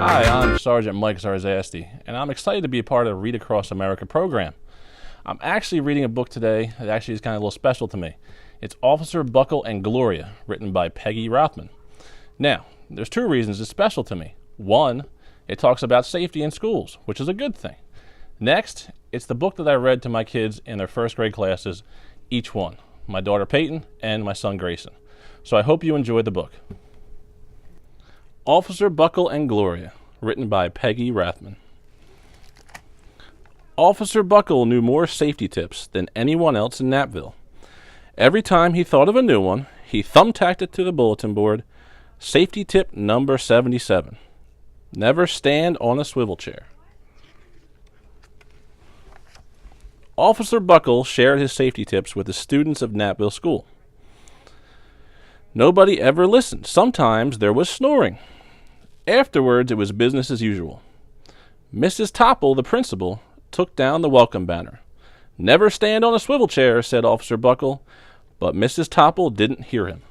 Hi, I'm Sergeant Mike Czarzasty, and I'm excited to be a part of the Read Across America program. I'm actually reading a book today that actually is kind of a little special to me. It's Officer Buckle and Gloria, written by Peggy Rathmann. Now, there's two reasons it's special to me. One, it talks about safety in schools, which is a good thing. Next, it's the book that I read to my kids in their first grade classes, each one, my daughter Peyton and my son Grayson. So I hope you enjoyed the book. Officer Buckle and Gloria, written by Peggy Rathmann. Officer Buckle knew more safety tips than anyone else in Napville. Every time he thought of a new one, he thumbtacked it to the bulletin board. Safety tip number 77. Never stand on a swivel chair. Officer Buckle shared his safety tips with the students of Napville School. Nobody ever listened. Sometimes there was snoring. Afterwards, it was business as usual. Mrs. Topple, the principal, took down the welcome banner. Never stand on a swivel chair, said Officer Buckle, but Mrs. Topple didn't hear him.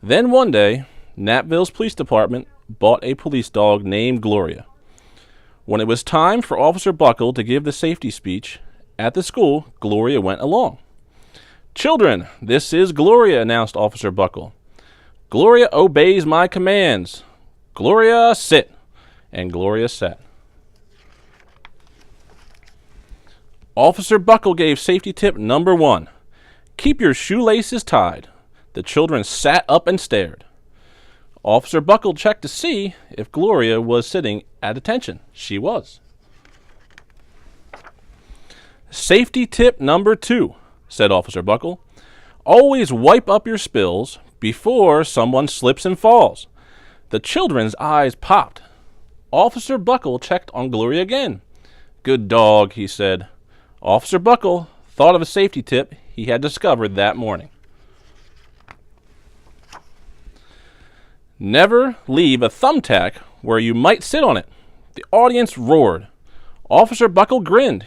Then one day, Napville's police department bought a police dog named Gloria. When it was time for Officer Buckle to give the safety speech at the school, Gloria went along. Children, this is Gloria, announced Officer Buckle. Gloria obeys my commands. Gloria, sit. And Gloria sat. Officer Buckle gave safety tip number 1. Keep your shoelaces tied. The children sat up and stared. Officer Buckle checked to see if Gloria was sitting at attention. She was. Safety tip number 2, said Officer Buckle. Always wipe up your spills before someone slips and falls. The children's eyes popped. Officer Buckle checked on Gloria again. Good dog, he said. Officer Buckle thought of a safety tip he had discovered that morning. Never leave a thumbtack where you might sit on it. The audience roared. Officer Buckle grinned.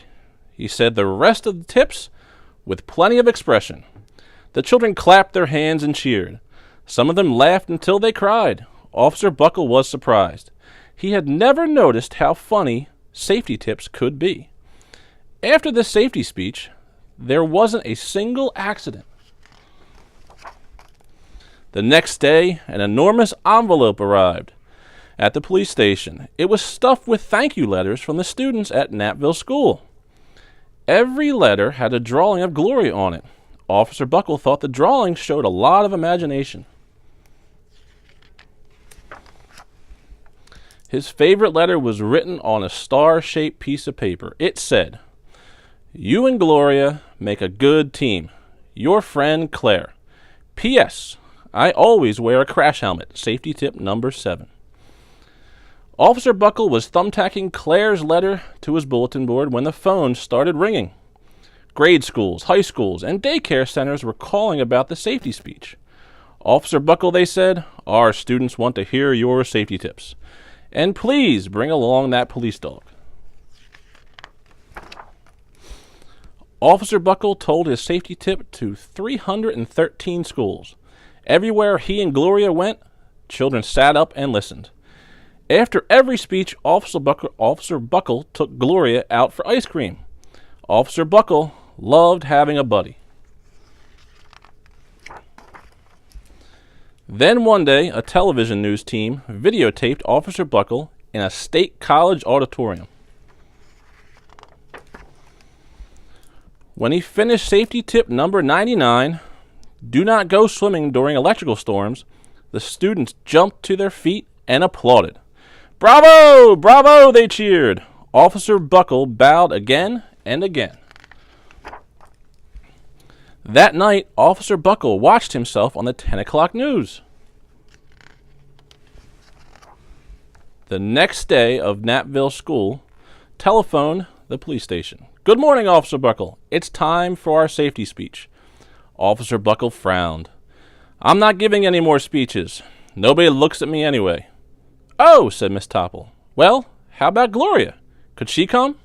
He said the rest of the tips with plenty of expression. The children clapped their hands and cheered. Some of them laughed until they cried. Officer Buckle was surprised. He had never noticed how funny safety tips could be. After this safety speech, there wasn't a single accident. The next day, an enormous envelope arrived at the police station. It was stuffed with thank you letters from the students at Napville School. Every letter had a drawing of Gloria on it. Officer Buckle thought the drawing showed a lot of imagination. His favorite letter was written on a star-shaped piece of paper. It said, You and Gloria make a good team. Your friend Claire. P.S. I always wear a crash helmet. Safety tip number 7. Officer Buckle was thumbtacking Claire's letter to his bulletin board when the phone started ringing. Grade schools, high schools, and daycare centers were calling about the safety speech. Officer Buckle, they said, our students want to hear your safety tips. And please bring along that police dog. Officer Buckle told his safety tip to 313 schools. Everywhere he and Gloria went, children sat up and listened. After every speech, Officer Buckle took Gloria out for ice cream. Officer Buckle loved having a buddy. Then one day, a television news team videotaped Officer Buckle in a state college auditorium. When he finished safety tip number 99, do not go swimming during electrical storms, the students jumped to their feet and applauded. Bravo! Bravo! They cheered. Officer Buckle bowed again and again. That night, Officer Buckle watched himself on the 10 o'clock news. The next day of Napville School telephoned the police station. Good morning, Officer Buckle. It's time for our safety speech. Officer Buckle frowned. I'm not giving any more speeches. Nobody looks at me anyway. Oh, said Miss Topple. Well, how about Gloria? Could she come?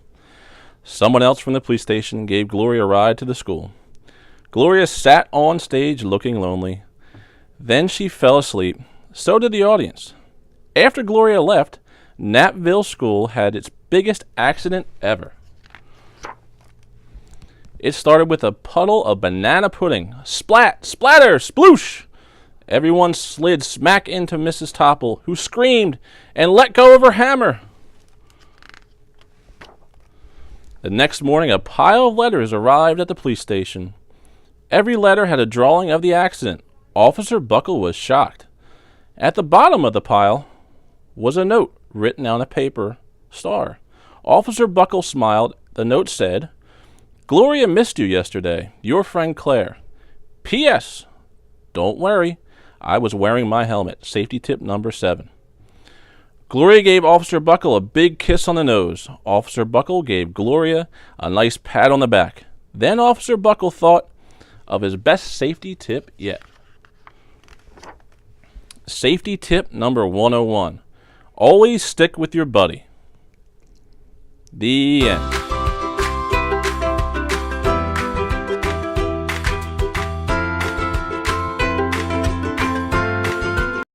Someone else from the police station gave Gloria a ride to the school. Gloria sat on stage looking lonely. Then she fell asleep. So did the audience. After Gloria left, Napville School had its biggest accident ever. It started with a puddle of banana pudding. Splat, splatter, sploosh! Everyone slid smack into Mrs. Topple, who screamed and let go of her hammer. The next morning, a pile of letters arrived at the police station. Every letter had a drawing of the accident. Officer Buckle was shocked. At the bottom of the pile was a note written on a paper star. Officer Buckle smiled. The note said, "Gloria missed you yesterday. Your friend Claire. P.S. Don't worry. I was wearing my helmet. Safety tip number 7. Gloria gave Officer Buckle a big kiss on the nose. Officer Buckle gave Gloria a nice pat on the back. Then Officer Buckle thought of his best safety tip yet. Safety tip number 101. Always stick with your buddy. The end.